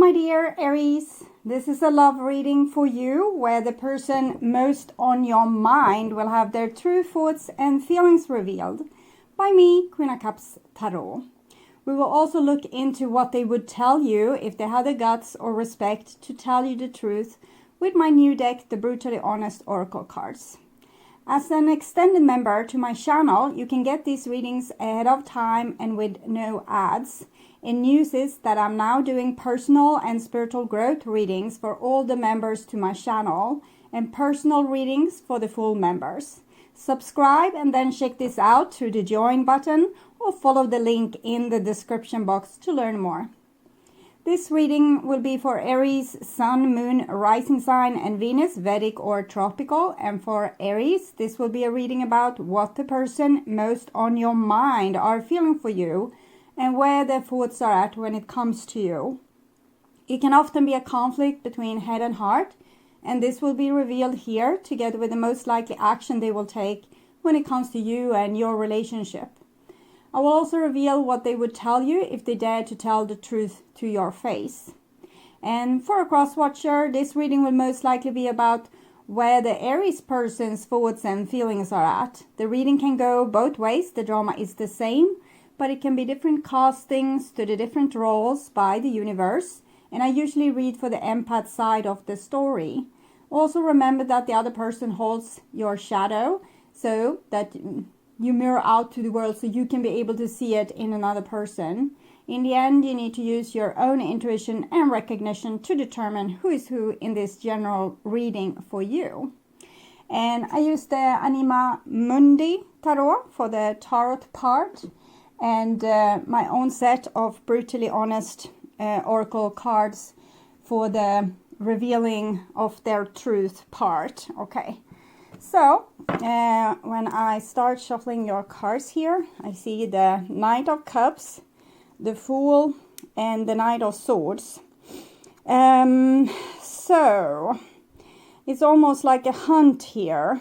my dear Aries. This is a love reading for you where the person most on your mind will have their true thoughts and feelings revealed by me, Queen of Cups Tarot. We will also look into what they would tell you if they had the guts or respect to tell you the truth with my new deck, the Brutally Honest Oracle cards. As an extended member to my channel, you can get these readings ahead of time and with no ads. And news is that I'm now doing personal and spiritual growth readings for all the members to my channel and personal readings for the full members. Subscribe and then check this out through the join button or follow the link in the description box to learn more. This reading will be for Aries, Sun, Moon, Rising Sign and Venus, Vedic or Tropical. And for Aries, this will be a reading about what the person most on your mind are feeling for you and where their thoughts are at when it comes to you. It can often be a conflict between head and heart, and this will be revealed here together with the most likely action they will take when it comes to you and your relationship. I will also reveal what they would tell you if they dare to tell the truth to your face. And for a cross-watcher, this reading will most likely be about where the Aries person's thoughts and feelings are at. The reading can go both ways. The drama is the same, but it can be different castings to the different roles by the universe. And I usually read for the empath side of the story. Also remember that the other person holds your shadow so that you mirror out to the world so you can be able to see it in another person. In the end, you need to use your own intuition and recognition to determine who is who in this general reading for you. And I use the ANIMA MUNDI tarot for the tarot part and my own set of Brutally Honest Oracle cards for the revealing of their truth part. Okay. So, when I start shuffling your cards here, I see the Knight of Cups, the Fool, and the Knight of Swords. So, it's almost like a hunt here.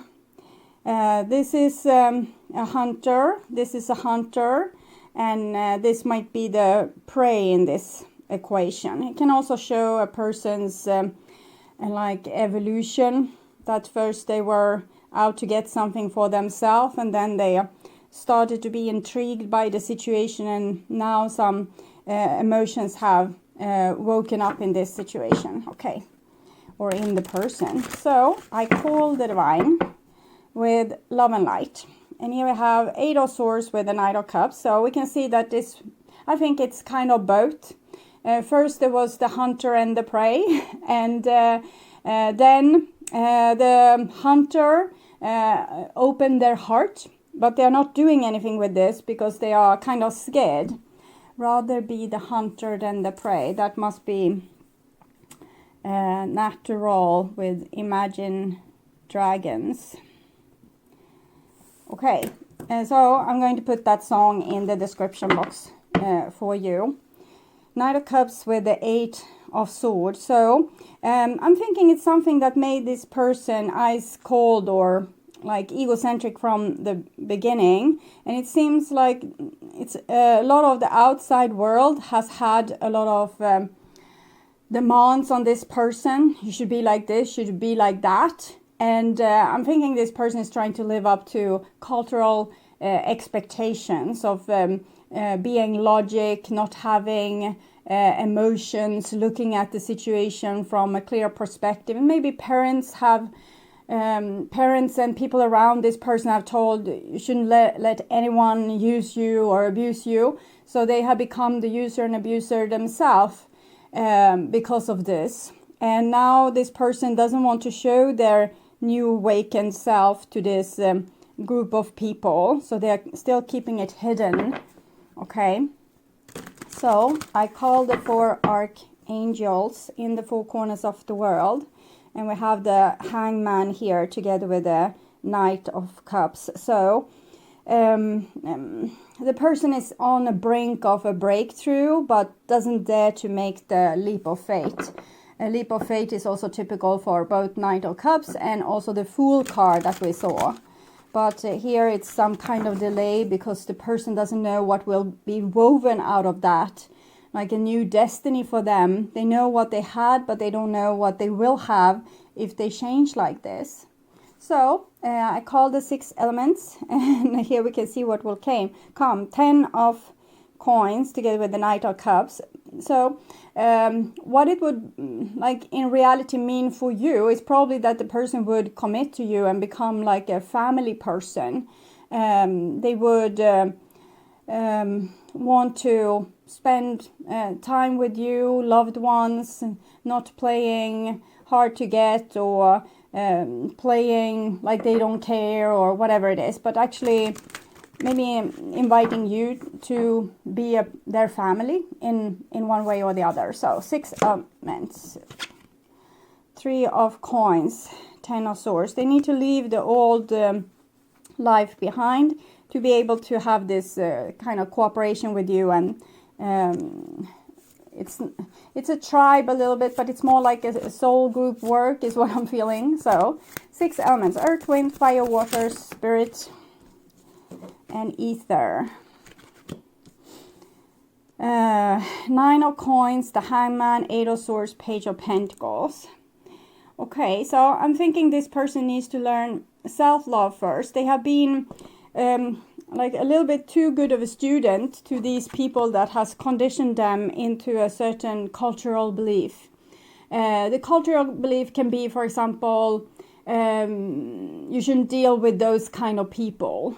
This is a hunter, this is a hunter, and this might be the prey in this equation. It can also show a person's like evolution. That first they were out to get something for themselves and then they started to be intrigued by the situation, and now some emotions have woken up in this situation, okay, or in the person. So I call the Divine with Love and Light. And here we have Eight of Swords with the Knight of Cups. So we can see that this, I think it's kind of both. First there was the hunter and the prey, and then the hunter opened their heart, but they are not doing anything with this because they are kind of scared. Rather be the hunter than the prey. That must be natural with Imagine Dragons. Okay, so I'm going to put that song in the description box for you. Knight of Cups with the Eight of Swords. So I'm thinking it's something that made this person ice cold or like egocentric from the beginning, and it seems like it's a lot of the outside world has had a lot of demands on this person. You should be like this, you should be like that, and I'm thinking this person is trying to live up to cultural expectations of being logic, not having emotions, looking at the situation from a clear perspective. And maybe parents and people around this person have told you shouldn't let anyone use you or abuse you, so they have become the user and abuser themselves because of this. And now this person doesn't want to show their new awakened self to this group of people, so they're still keeping it hidden. Okay, so I call the four archangels in the four corners of the world, and we have the Hangman here together with the Knight of Cups. So the person is on the brink of a breakthrough but doesn't dare to make the leap of faith. A leap of faith is also typical for both Knight of Cups and also the Fool card that we saw. But here it's some kind of delay because the person doesn't know what will be woven out of that. like a new destiny for them. They know what they had, but they don't know what they will have if they change like this. So I call the 6 elements, and here we can see what will come. 10 of coins together with the Knight of Cups. So what it would like in reality mean for you is probably that the person would commit to you and become like a family person. They would want to spend time with you, loved ones, not playing hard to get or playing like they don't care or whatever it is, but actually maybe inviting you to be their family in one way or the other. So 6 elements, 3 of coins, 10 of swords. They need to leave the old life behind to be able to have this kind of cooperation with you, and it's a tribe a little bit, but it's more like a soul group work is what I'm feeling. So 6 elements: earth, wind, fire, water, spirit, and ether. 9 of coins, the hangman, 8 of swords, page of pentacles. Okay, so I'm thinking this person needs to learn self-love first. They have been like a little bit too good of a student to these people that has conditioned them into a certain cultural belief. The cultural belief can be, for example, you shouldn't deal with those kind of people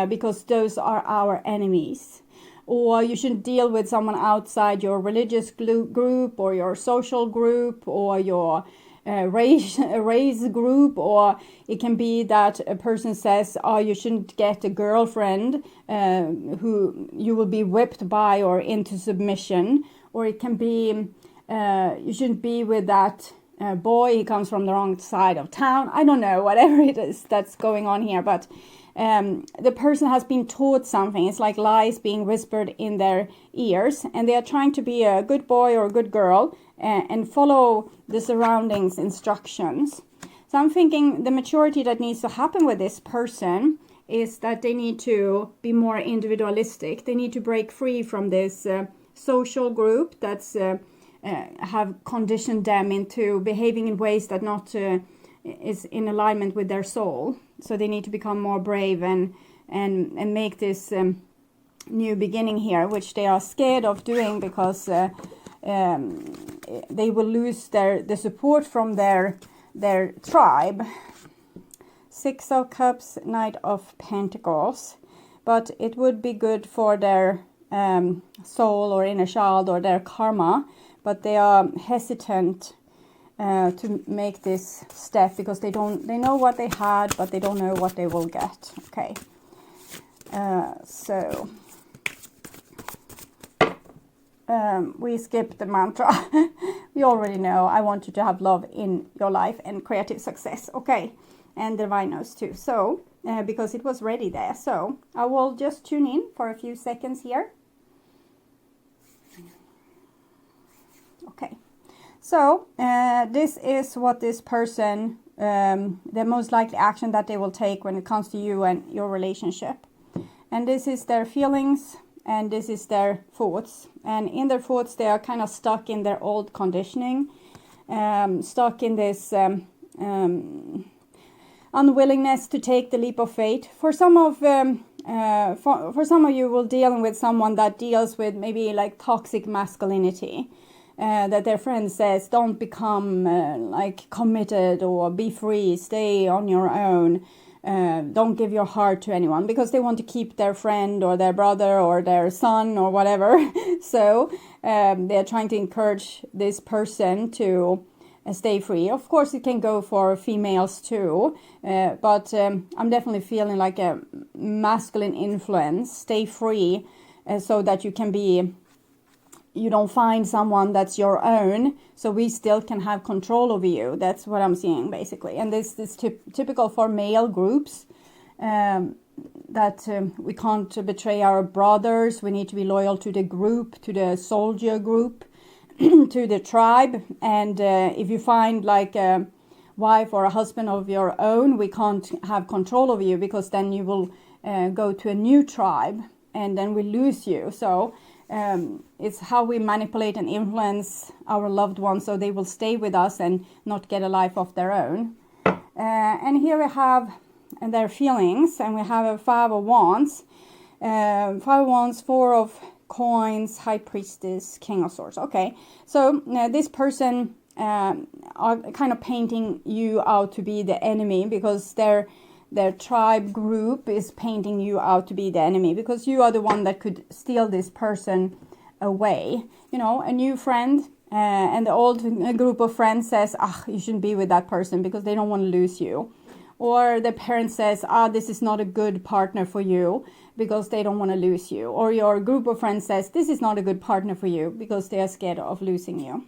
because those are our enemies. Or you shouldn't deal with someone outside your religious group or your social group or your race group. Or it can be that a person says, oh, you shouldn't get a girlfriend who you will be whipped by or into submission. Or it can be you shouldn't be with that boy, he comes from the wrong side of town. I don't know, whatever it is that's going on here, but the person has been taught something. It's like lies being whispered in their ears, and they are trying to be a good boy or a good girl and follow the surroundings instructions. So I'm thinking the maturity that needs to happen with this person is that they need to be more individualistic. They need to break free from this social group that's have conditioned them into behaving in ways that not is in alignment with their soul. So they need to become more brave and make this new beginning here, which they are scared of doing because they will lose the support from their tribe. 6 of Cups, Knight of Pentacles. But it would be good for their soul or inner child or their karma, but they are hesitant to make this step because they know what they had, but they don't know what they will get. Okay, so we skip the mantra. We already know. I want you to have love in your life and creative success. Okay, and divine knows too. So because it was ready there, so I will just tune in for a few seconds here. Okay. So this is what this person, the most likely action that they will take when it comes to you and your relationship. And this is their feelings and this is their thoughts. And in their thoughts, they are kind of stuck in their old conditioning, stuck in this unwillingness to take the leap of faith. For some of for some of you will deal with someone that deals with maybe like toxic masculinity. That their friend says, don't become like committed or be free, stay on your own, don't give your heart to anyone, because they want to keep their friend or their brother or their son or whatever. So they're trying to encourage this person to stay free. Of course, it can go for females too, but I'm definitely feeling like a masculine influence. Stay free so that you can be... You don't find someone that's your own, so we still can have control over you. That's what I'm seeing, basically. And this is typical for male groups, that we can't betray our brothers. We need to be loyal to the group, to the soldier group, to the tribe. And if you find like a wife or a husband of your own, we can't have control over you, because then you will go to a new tribe and then we lose you. So it's how we manipulate and influence our loved ones so they will stay with us and not get a life of their own. And here we have their feelings, and we have a 5 of Wands. 5 of Wands, 4 of Coins, High Priestess, King of Swords. Okay, so this person are kind of painting you out to be the enemy, because their tribe group is painting you out to be the enemy, because you are the one that could steal this person away. You know, a new friend and the old group of friends says, you shouldn't be with that person because they don't want to lose you. Or the parent says, this is not a good partner for you because they don't want to lose you. Or your group of friends says, this is not a good partner for you because they are scared of losing you.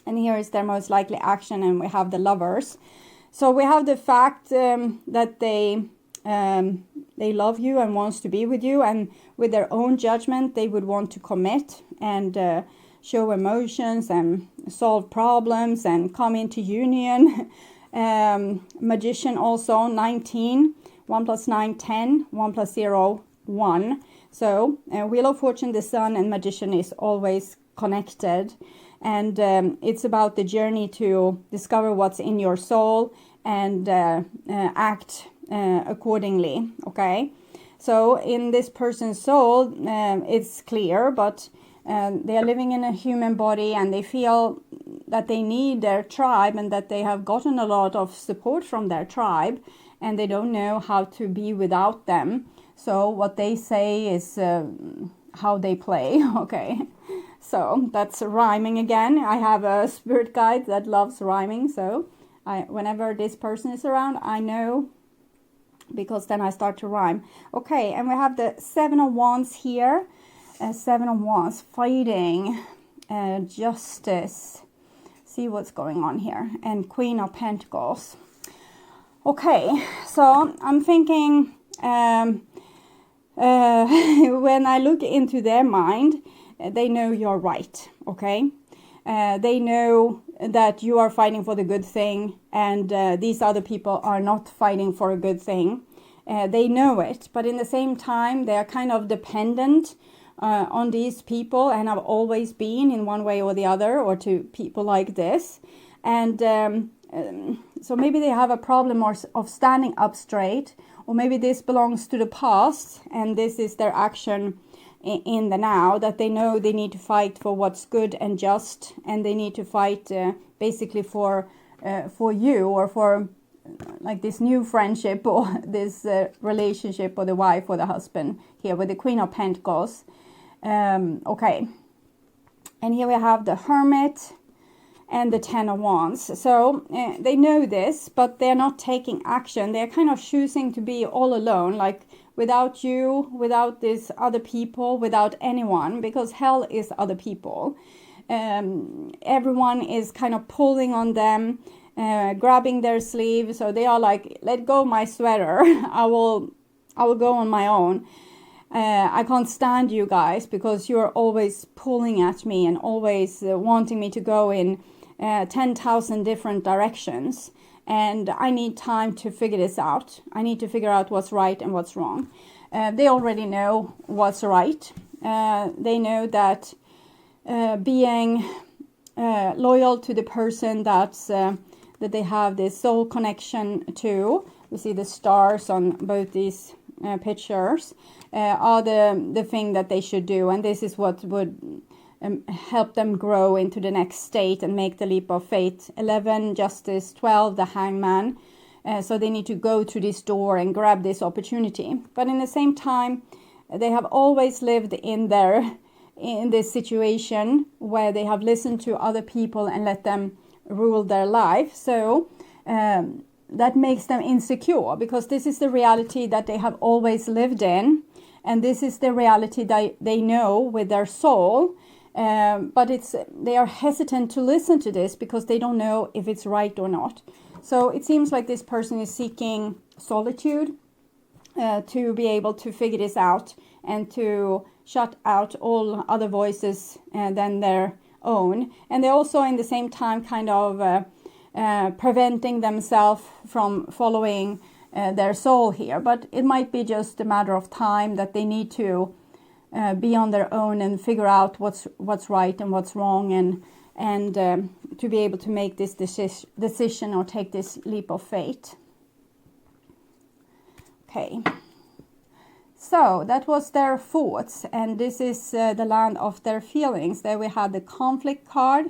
And here is their most likely action, and we have the Lovers. So we have the fact that they love you and wants to be with you, and with their own judgment they would want to commit and show emotions and solve problems and come into union. Magician also, 19, 1 plus 9, 10, 1 plus 0, 1. So Wheel of Fortune, the Sun, and Magician is always connected. And it's about the journey to discover what's in your soul and act accordingly, okay? So in this person's soul, it's clear, but they are living in a human body, and they feel that they need their tribe and that they have gotten a lot of support from their tribe, and they don't know how to be without them. So what they say is how they play, okay? So that's rhyming again. I have a spirit guide that loves rhyming, so whenever this person is around, I know, because then I start to rhyme. Okay, and we have the 7 of Wands here. 7 of Wands, fighting, justice. See what's going on here. And Queen of Pentacles. Okay, so I'm thinking when I look into their mind, they know you're right, okay? They know that you are fighting for the good thing, and these other people are not fighting for a good thing. They know it, but in the same time, they are kind of dependent on these people, and have always been in one way or the other, or to people like this. And so maybe they have a problem of standing up straight, or maybe this belongs to the past, and this is their action in the now, that they know they need to fight for what's good and just, and they need to fight basically for you, or for like this new friendship, or this relationship, or the wife or the husband here with the Queen of Pentacles. Okay, and here we have the Hermit and the 10 of Wands. So they know this, but they're not taking action. They're kind of choosing to be all alone, like without you, without these other people, without anyone, because hell is other people. Everyone is kind of pulling on them, grabbing their sleeve. So they are like, let go my sweater. I will go on my own. I can't stand you guys because you're always pulling at me and always wanting me to go in 10,000 different directions. And I need time to figure this out. I need to figure out what's right and what's wrong. They already know what's right. They know that being loyal to the person that they have this soul connection to. We see the stars on both these pictures. Are the thing that they should do, and this is what would help them grow into the next state and make the leap of faith. 11, Justice, 12, the Hangman. So they need to go to this door and grab this opportunity. But in the same time, they have always lived in this situation where they have listened to other people and let them rule their life. So that makes them insecure, because this is the reality that they have always lived in. And this is the reality that they know with their soul. But they are hesitant to listen to this because they don't know if it's right or not. So it seems like this person is seeking solitude to be able to figure this out and to shut out all other voices than their own. And they're also in the same time kind of preventing themselves from following their soul here. But it might be just a matter of time that they need to be on their own and figure out what's right and what's wrong, and to be able to make this decision or take this leap of faith. Okay, so that was their thoughts, and this is the land of their feelings. There we had the conflict card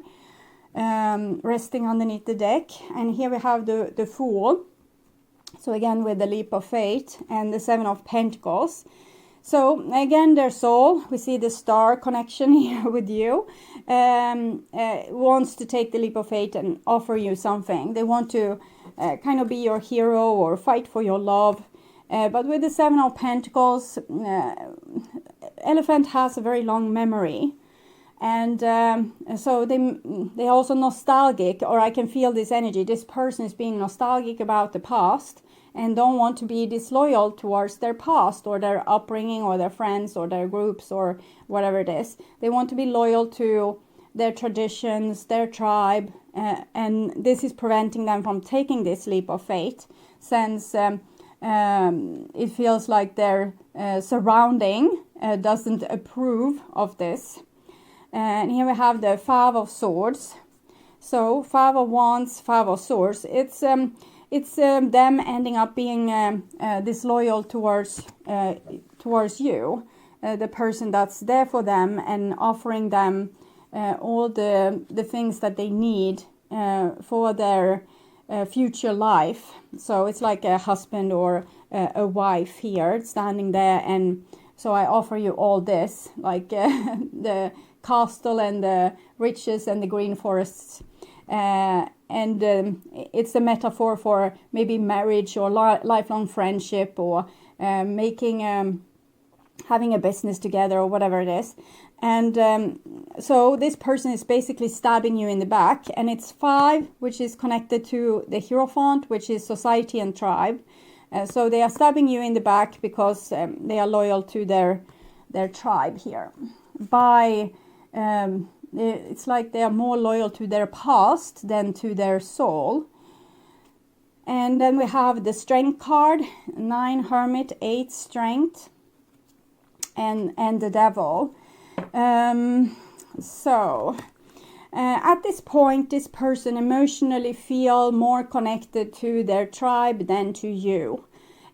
resting underneath the deck, and here we have the Fool. So again with the leap of faith and the Seven of Pentacles. So again, their soul, we see the star connection here with you, wants to take the leap of faith and offer you something. They want to kind of be your hero or fight for your love. But with the Seven of Pentacles, elephant has a very long memory. And so they're also nostalgic, or I can feel this energy. This person is being nostalgic about the past and don't want to be disloyal towards their past or their upbringing or their friends or their groups or whatever it is. They want to be loyal to their traditions, their tribe, and this is preventing them from taking this leap of faith, since it feels like their surrounding doesn't approve of this. And here we have the Five of Swords. So Five of Wands, Five of Swords. It's them ending up being disloyal towards you, the person that's there for them and offering them all the things that they need for their future life. So it's like a husband or a wife here standing there, and so I offer you all this, like the castle and the riches and the green forests, and it's a metaphor for maybe marriage or lifelong friendship, or having a business together or whatever it is. And so this person is basically stabbing you in the back, and it's 5, which is connected to the Hierophant, which is society and tribe. So they are stabbing you in the back because they are loyal to their tribe here. It's like they are more loyal to their past than to their soul. And then we have the Strength card, 9 Hermit, 8 Strength, and the Devil. At this point, this person emotionally feel more connected to their tribe than to you.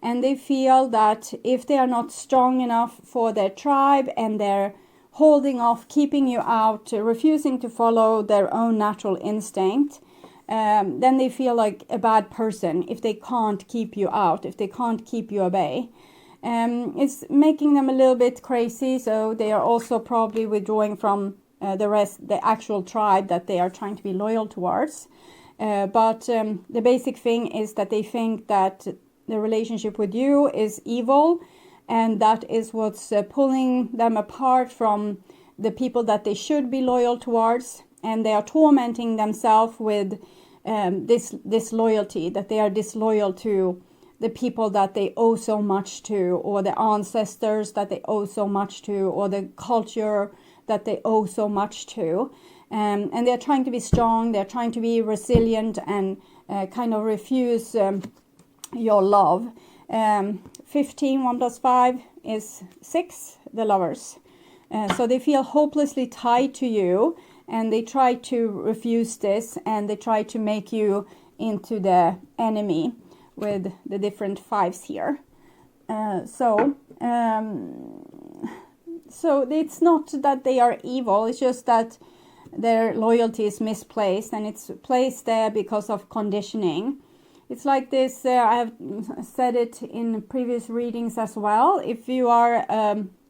And they feel that if they are not strong enough for their tribe and they're holding off, keeping you out, refusing to follow their own natural instinct, then they feel like a bad person if they can't keep you out, if they can't keep you at bay. It's making them a little bit crazy, so they are also probably withdrawing from the actual tribe that they are trying to be loyal towards. But the basic thing is that they think that the relationship with you is evil, and that is what's pulling them apart from the people that they should be loyal towards, and they are tormenting themselves with this loyalty, that they are disloyal to the people that they owe so much to, or the ancestors that they owe so much to, or the culture that they owe so much to. And they're trying to be strong, they're trying to be resilient, and kind of refuse your love. 15, 1 plus 5 is 6, the Lovers. So they feel hopelessly tied to you, and they try to refuse this, and they try to make you into the enemy with the different 5s here. So it's not that they are evil, it's just that their loyalty is misplaced, and it's placed there because of conditioning. It's like this, I have said it in previous readings as well. If you are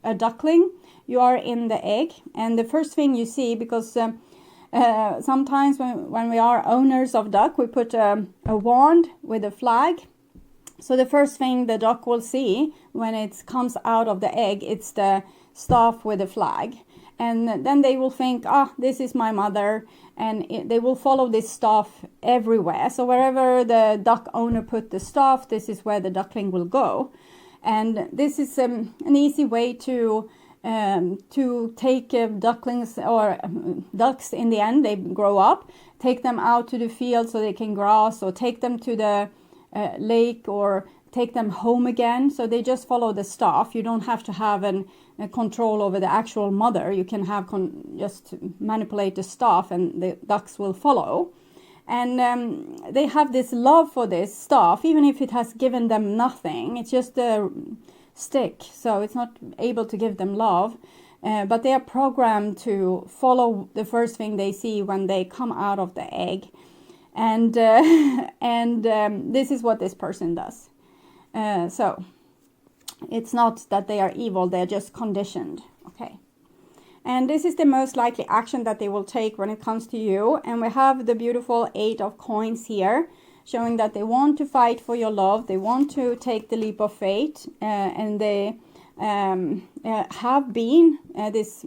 a duckling, you are in the egg, and the first thing you see, because sometimes when we are owners of duck, we put a wand with a flag. So the first thing the duck will see when it comes out of the egg, it's the staff with the flag. And then they will think, this is my mother, and they will follow this staff everywhere. So wherever the duck owner put the staff, this is where the duckling will go. And this is an easy way to take ducklings or ducks in the end. They grow up, take them out to the field so they can grass, or take them to the lake, or take them home again. So they just follow the staff. You don't have to have a control over the actual mother. You can have just manipulate the staff, and the ducks will follow. And they have this love for this staff, even if it has given them nothing. It's just a stick, so it's not able to give them love. But they are programmed to follow the first thing they see when they come out of the egg. And this is what this person does. So it's not that they are evil, they're just conditioned. Okay. And this is the most likely action that they will take when it comes to you. And we have the beautiful 8 of coins here, showing that they want to fight for your love. They want to take the leap of faith. And they have been, this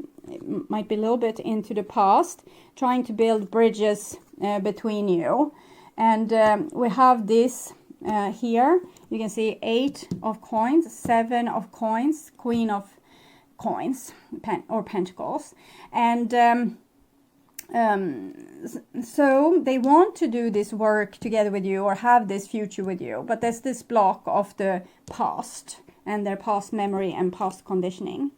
might be a little bit into the past, trying to build bridges between you. And we have this here. You can see 8 of coins, 7 of coins, Queen of coins or pentacles. And so they want to do this work together with you or have this future with you, but there's this block of the past and their past memory and past conditioning.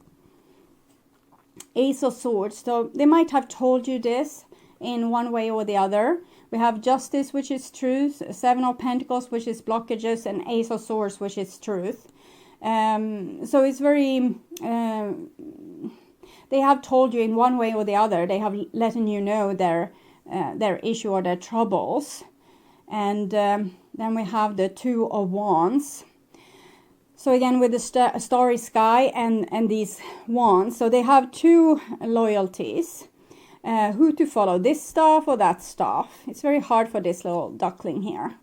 Ace of Swords. So they might have told you this in one way or the other. We have Justice, which is truth, 7 of Pentacles, which is blockages, and Ace of Swords, which is truth. So it's very, they have told you in one way or the other. They have letting you know their issue or their troubles. And then we have the 2 of Wands. So again, with the starry sky and these wands. So they have 2 loyalties. Who to follow, this staff or that staff. It's very hard for this little duckling here.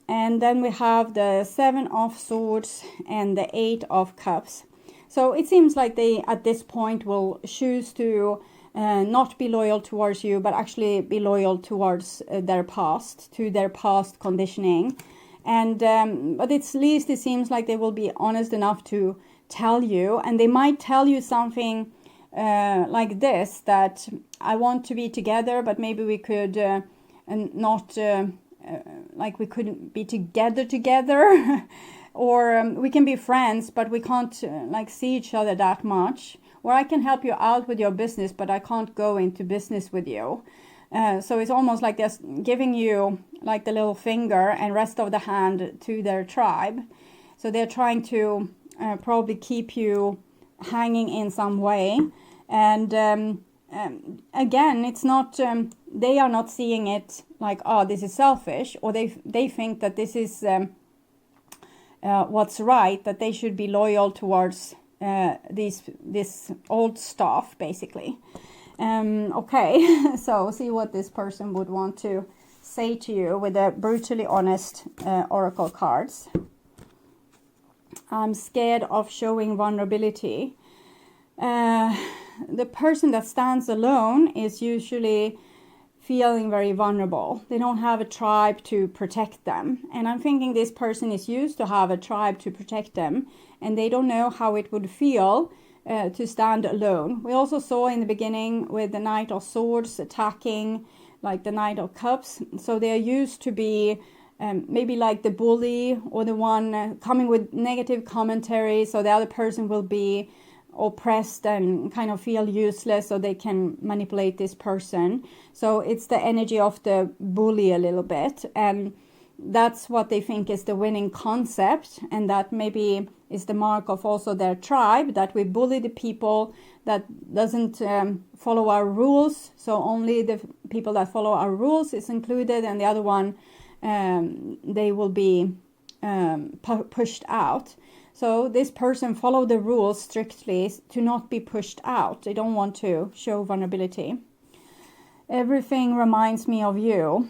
And then we have the 7 of Swords and the 8 of Cups. So it seems like they, at this point, will choose to not be loyal towards you, but actually be loyal towards their past, to their past conditioning. And but at least it seems like they will be honest enough to tell you. And they might tell you something like this, that I want to be together, but maybe we could not... like we couldn't be together or we can be friends, but we can't like see each other that much, or I can help you out with your business, but I can't go into business with you. So it's almost like they're giving you like the little finger and rest of the hand to their tribe. So they're trying to probably keep you hanging in some way. And again, it's not, they are not seeing it like, oh, this is selfish, or they think that this is what's right, that they should be loyal towards this old stuff, basically. Okay, so see what this person would want to say to you with the brutally honest oracle cards. I'm scared of showing vulnerability. The person that stands alone is usually feeling very vulnerable. They don't have a tribe to protect them. And I'm thinking this person is used to have a tribe to protect them, and they don't know how it would feel to stand alone. We also saw in the beginning with the Knight of Swords attacking like the Knight of Cups. So they're used to be maybe like the bully or the one coming with negative commentary. So the other person will be oppressed and kind of feel useless, so they can manipulate this person. So it's the energy of the bully a little bit, and that's what they think is the winning concept, and that maybe is the mark of also their tribe, that we bully the people that doesn't follow our rules. So only the people that follow our rules is included, and the other one they will be pushed out. So this person follow the rules strictly to not be pushed out. They don't want to show vulnerability. Everything reminds me of you.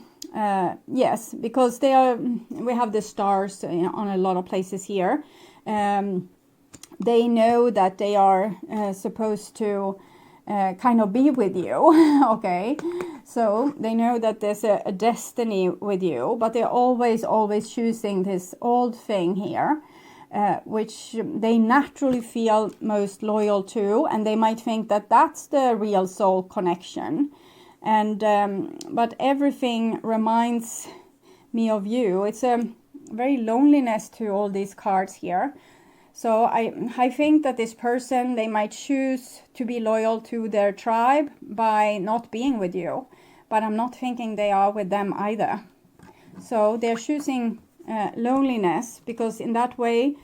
Yes, because we have the stars on a lot of places here. They know that they are supposed to kind of be with you. Okay, so they know that there's a destiny with you, but they're always choosing this old thing here. Which they naturally feel most loyal to, and they might think that that's the real soul connection. And but everything reminds me of you. It's very loneliness to all these cards here. So I think that this person, they might choose to be loyal to their tribe by not being with you. But I'm not thinking they are with them either. So they're choosing loneliness, because in that way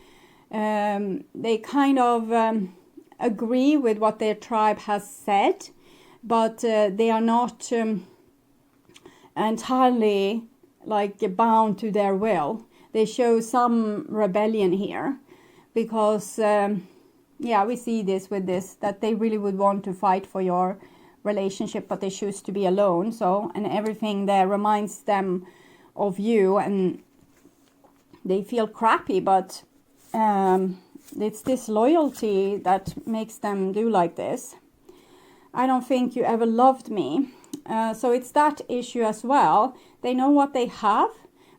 they kind of agree with what their tribe has said, but they are not entirely like bound to their will. They show some rebellion here, because yeah, we see this with this, that they really would want to fight for your relationship, but they choose to be alone. So, and everything there reminds them of you, and they feel crappy, but it's this loyalty that makes them do like this. I don't think you ever loved me. So it's that issue as well. They know what they have,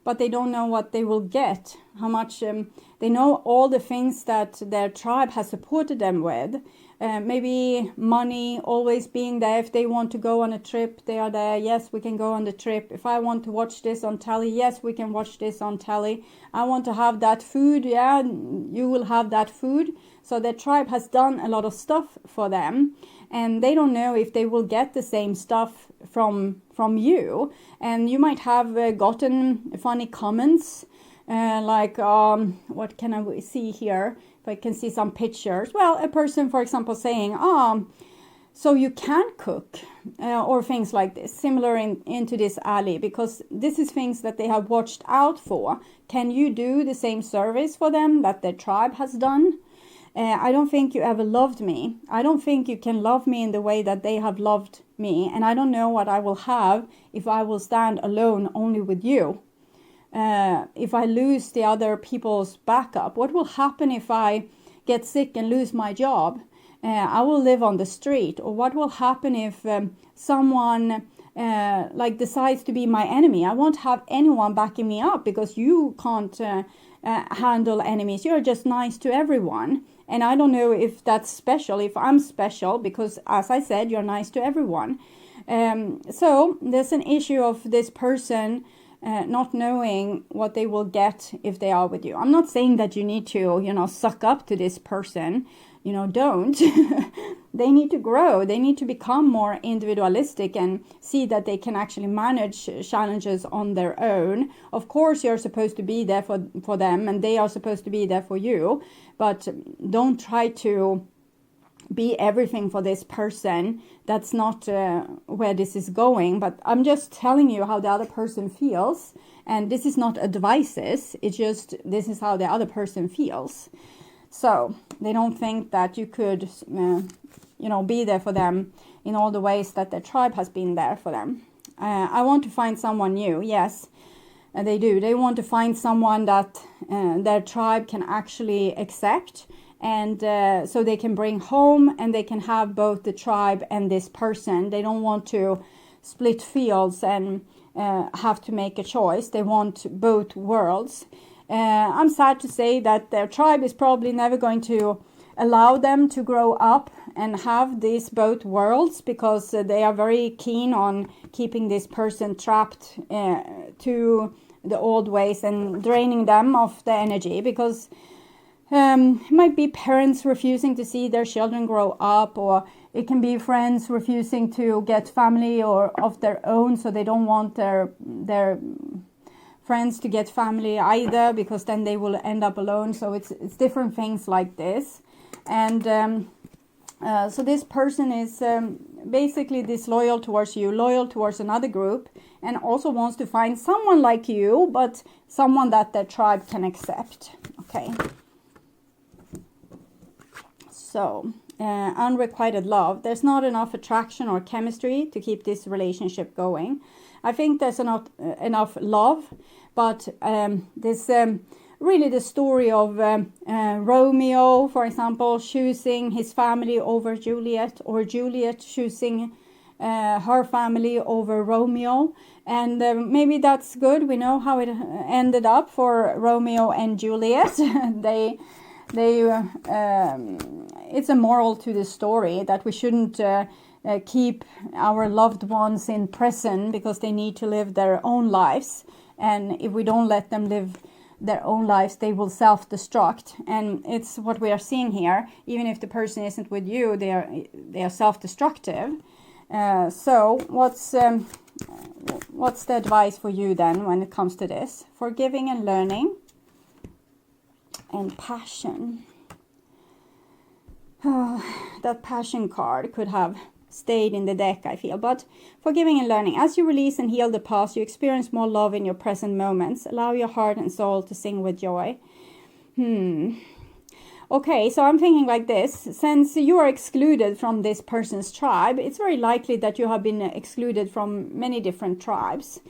but they don't know what they will get. How much they know all the things that their tribe has supported them with. Maybe money, always being there. If they want to go on a trip, they are there. Yes, we can go on the trip. If I want to watch this on telly, yes, we can watch this on telly. I want to have that food. Yeah, you will have that food. So the tribe has done a lot of stuff for them, and they don't know if they will get the same stuff from you. And you might have gotten funny comments, like what can I see here? If I can see some pictures. Well, a person, for example, saying, so you can cook, or things like this, similar into this alley, because this is things that they have watched out for. Can you do the same service for them that their tribe has done? I don't think you ever loved me. I don't think you can love me in the way that they have loved me. And I don't know what I will have if I will stand alone only with you. If I lose the other people's backup, what will happen if I get sick and lose my job? I will live on the street. Or what will happen if someone like decides to be my enemy? I won't have anyone backing me up, because you can't handle enemies. You're just nice to everyone. And I don't know if that's special, if I'm special, because as I said, you're nice to everyone. So there's an issue of this person not knowing what they will get if they are with you. I'm not saying that you need to, suck up to this person. Don't. They need to grow. They need to become more individualistic and see that they can actually manage challenges on their own. Of course, you're supposed to be there for them, and they are supposed to be there for you. But don't try to be everything for this person. That's not where this is going. But I'm just telling you how the other person feels. And this is not advices. It's just, this is how the other person feels. So they don't think that you could, be there for them in all the ways that their tribe has been there for them. I want to find someone new. Yes, they do. They want to find someone that their tribe can actually accept, and so they can bring home, and they can have both the tribe and this person. They don't want to split fields and have to make a choice. They want both worlds. I'm sad to say that their tribe is probably never going to allow them to grow up and have these both worlds, because they are very keen on keeping this person trapped to the old ways and draining them of the energy, because it might be parents refusing to see their children grow up, or it can be friends refusing to get family or of their own, so they don't want their friends to get family either, because then they will end up alone. So it's different things like this. And so this person is basically disloyal towards you, loyal towards another group, and also wants to find someone like you, but someone that their tribe can accept. Okay. So unrequited love. There's not enough attraction or chemistry to keep this relationship going. I think there's not enough love, but this really the story of Romeo, for example, choosing his family over Juliet, or Juliet choosing her family over Romeo. And maybe that's good. We know how it ended up for Romeo and Juliet. It's a moral to the story that we shouldn't keep our loved ones in prison because they need to live their own lives. And if we don't let them live their own lives, they will self-destruct. And it's what we are seeing here. Even if the person isn't with you, they are self-destructive. So what's the advice for you then when it comes to this? Forgiving and learning and passion. That passion card could have stayed in the deck, I feel. But forgiving and learning. As you release and heal the past, you experience more love in your present moments. Allow your heart and soul to sing with joy. Okay, so I'm thinking like this. Since you are excluded from this person's tribe, it's very likely that you have been excluded from many different tribes.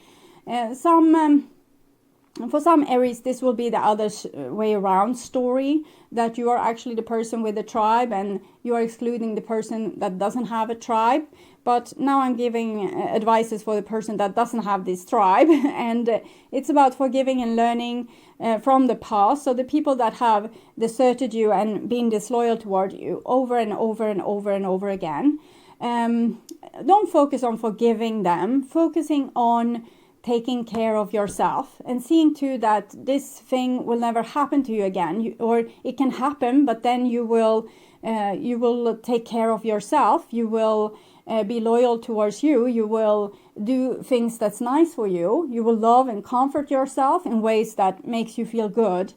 For some Aries, this will be the other way around story, that you are actually the person with the tribe and you are excluding the person that doesn't have a tribe. But now I'm giving advices for the person that doesn't have this tribe. And it's about forgiving and learning from the past. So the people that have deserted you and been disloyal toward you over and over and over and over again. Don't focus on forgiving them. Focusing on taking care of yourself and seeing to that this thing will never happen to you again. Or it can happen, but then you will take care of yourself. You will be loyal towards you. You will do things that's nice for you. You will love and comfort yourself in ways that makes you feel good,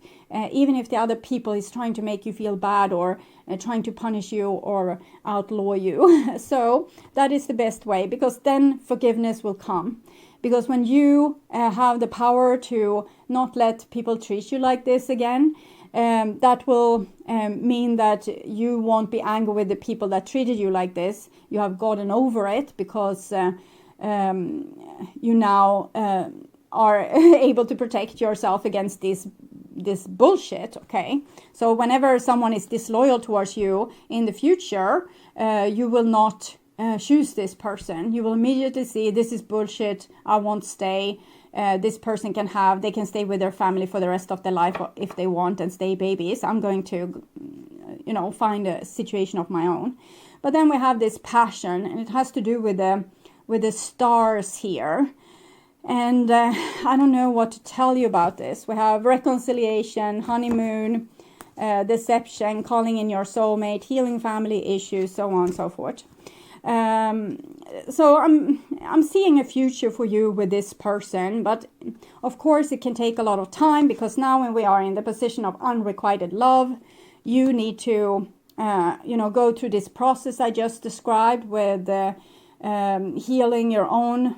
even if the other people is trying to make you feel bad or trying to punish you or outlaw you. So that is the best way, because then forgiveness will come. Because when you have the power to not let people treat you like this again, that will mean that you won't be angry with the people that treated you like this. You have gotten over it because you now are able to protect yourself against this bullshit. Okay, so whenever someone is disloyal towards you in the future, you will not choose this person. You will immediately see, this is bullshit, I won't stay. This person they can stay with their family for the rest of their life if they want and stay babies. I'm going to, find a situation of my own. But then we have this passion, and it has to do with the stars here. And I don't know what to tell you about this. We have reconciliation, honeymoon, deception, calling in your soulmate, healing family issues, so on and so forth. So I'm seeing a future for you with this person, but of course it can take a lot of time, because now when we are in the position of unrequited love, you need to go through this process I just described with healing your own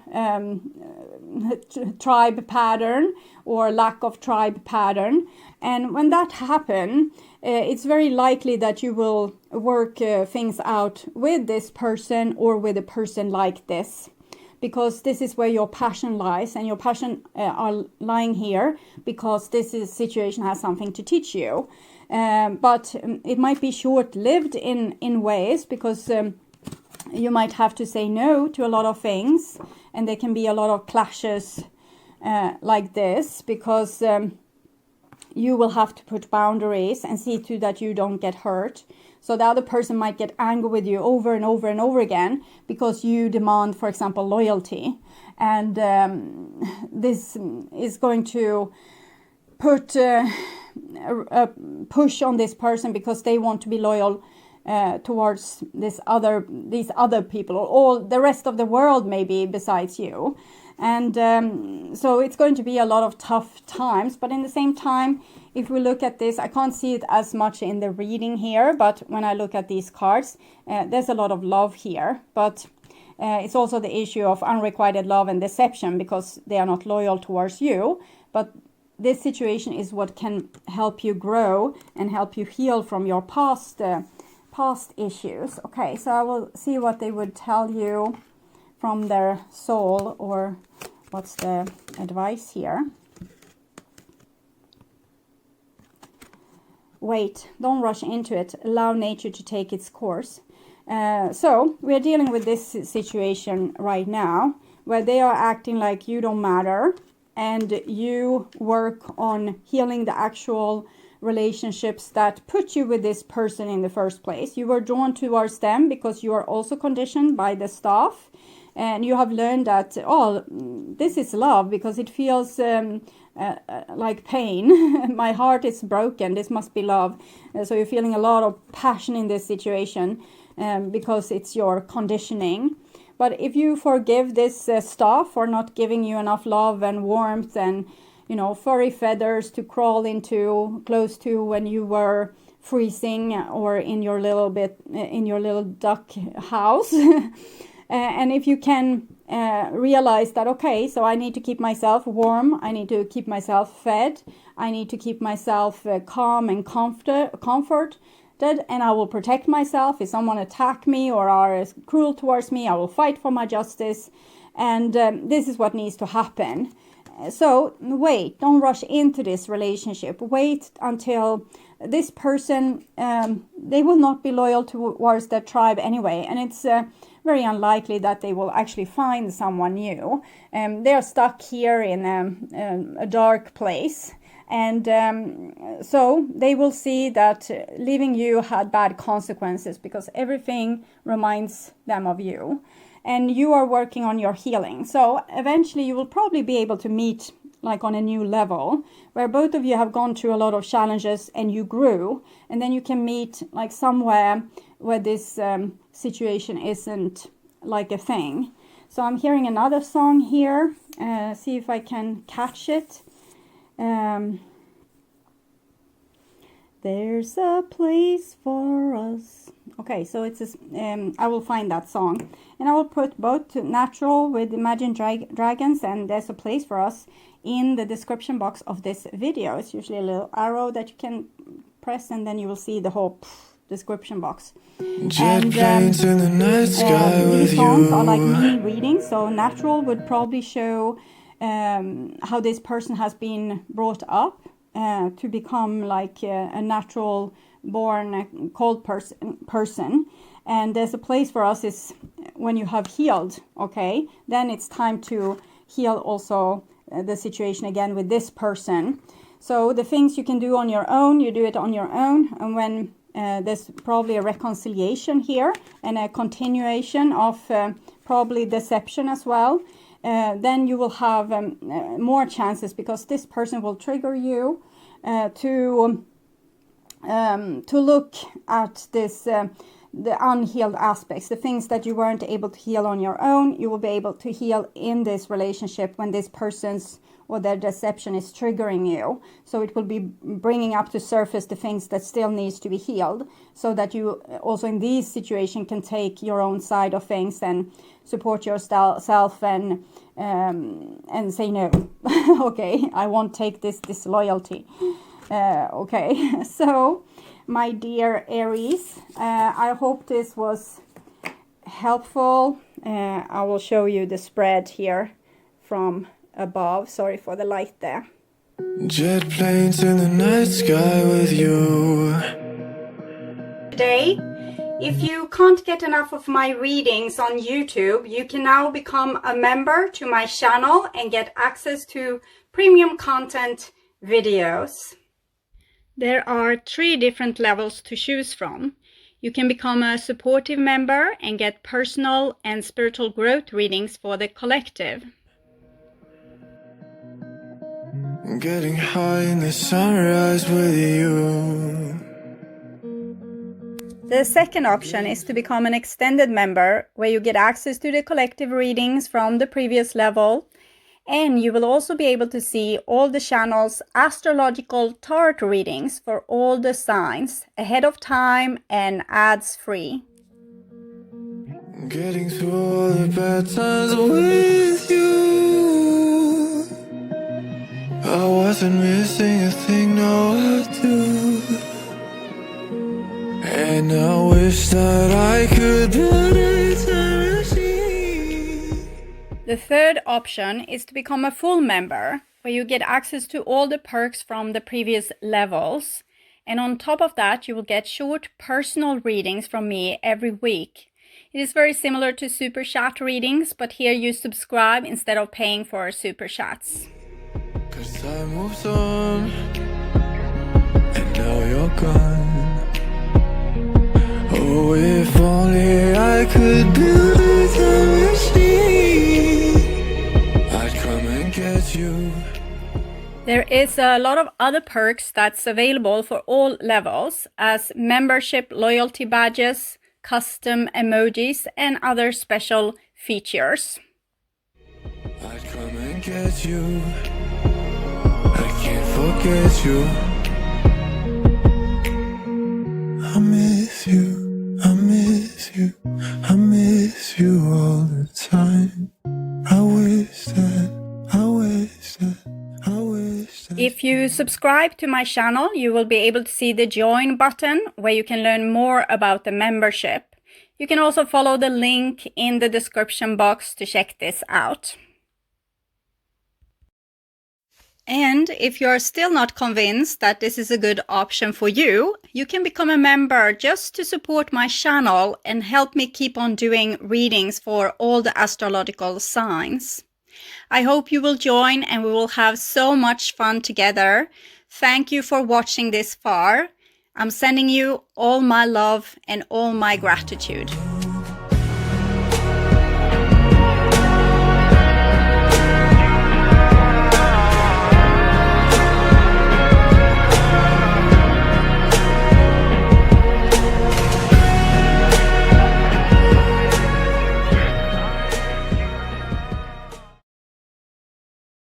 tribe pattern or lack of tribe pattern. And when that happens, it's very likely that you will work things out with this person or with a person like this, because this is where your passion lies, and your passion are lying here because this situation has something to teach you. But it might be short-lived in ways, because you might have to say no to a lot of things, and there can be a lot of clashes like this, because you will have to put boundaries and see to that you don't get hurt. So the other person might get angry with you over and over and over again because you demand, for example, loyalty. And this is going to put a push on this person, because they want to be loyal towards these other people, or all the rest of the world maybe besides you. And so it's going to be a lot of tough times. But in the same time, if we look at this, I can't see it as much in the reading here, but when I look at these cards, there's a lot of love here. But it's also the issue of unrequited love and deception, because they are not loyal towards you. But this situation is what can help you grow and help you heal from your past issues. Okay, so I will see what they would tell you from their soul, or what's the advice here. Wait, don't rush into it. Allow nature to take its course. So we are dealing with this situation right now, where they are acting like you don't matter, and you work on healing the actual relationships that put you with this person in the first place. You were drawn towards them because you are also conditioned by the staff, and you have learned that, this is love, because it feels like pain. My heart is broken. This must be love. So you're feeling a lot of passion in this situation because it's your conditioning. But if you forgive this stuff for not giving you enough love and warmth and, you know, furry feathers to crawl into close to when you were freezing or in your little duck house, and if you can realize that, okay, so I need to keep myself warm, I need to keep myself fed, I need to keep myself calm and comforted, and I will protect myself. If someone attack me or are cruel towards me, I will fight for my justice, and this is what needs to happen. So wait, don't rush into this relationship. Wait until this person, they will not be loyal towards their tribe anyway, and it's very unlikely that they will actually find someone new. They are stuck here in a dark place. And so they will see that leaving you had bad consequences because everything reminds them of you. And you are working on your healing. So eventually you will probably be able to meet like on a new level where both of you have gone through a lot of challenges and you grew. And then you can meet like somewhere where this situation isn't like a thing. So I'm hearing another song here. See if I can catch it. There's a place for us. Okay, so it's I will find that song, and I will put both Natural with Imagine Dragons and There's a Place for Us in the description box of this video. It's usually a little arrow that you can press, and then you will see the whole description box. Jet planes in the night sky with these songs you. are like mini readings. So Natural would probably show how this person has been brought up to become like a natural born cold person. And There's a Place for Us is when you have healed, okay, then it's time to heal also the situation again with this person. So the things you can do on your own, you do it on your own. And when there's probably a reconciliation here and a continuation of probably deception as well, then you will have more chances because this person will trigger you to look at this the unhealed aspects, the things that you weren't able to heal on your own. You will be able to heal in this relationship when this person's or their deception is triggering you. So it will be bringing up to surface the things that still needs to be healed, so that you also in these situations can take your own side of things and support yourself and say no. Okay, I won't take this disloyalty. Okay, so my dear Aries, I hope this was helpful. I will show you the spread here from above. Sorry for the light there. Jet planes in the night sky with you. Today, if you can't get enough of my readings on YouTube, you can now become a member to my channel and get access to premium content videos. There are 3 different levels to choose from. You can become a supportive member and get personal and spiritual growth readings for the collective. Getting high in the sunrise with you. The second option is to become an extended member, where you get access to the collective readings from the previous level, and you will also be able to see all the channel's astrological tarot readings for all the signs ahead of time and ads free. Getting through all the bad times with you. I wasn't missing a thing, no I do. And I wish that I could build a time machine. The third option is to become a full member, where you get access to all the perks from the previous levels. And on top of that, you will get short personal readings from me every week. It is very similar to super chat readings, but here you subscribe instead of paying for super chats. 'Cause time moves on, and now you're gone. Oh, if only I could build a time machine, I'd come and get you. There is a lot of other perks that's available for all levels, as membership loyalty badges, custom emojis, and other special features. I'd come and get you. I can't forget you. I miss you, I miss you, I miss you all the time. I wish that. If you subscribe to my channel, you will be able to see the join button where you can learn more about the membership. You can also follow the link in the description box to check this out. And if you're still not convinced that this is a good option for you, you can become a member just to support my channel and help me keep on doing readings for all the astrological signs. I hope you will join and we will have so much fun together. Thank you for watching this far. I'm sending you all my love and all my gratitude.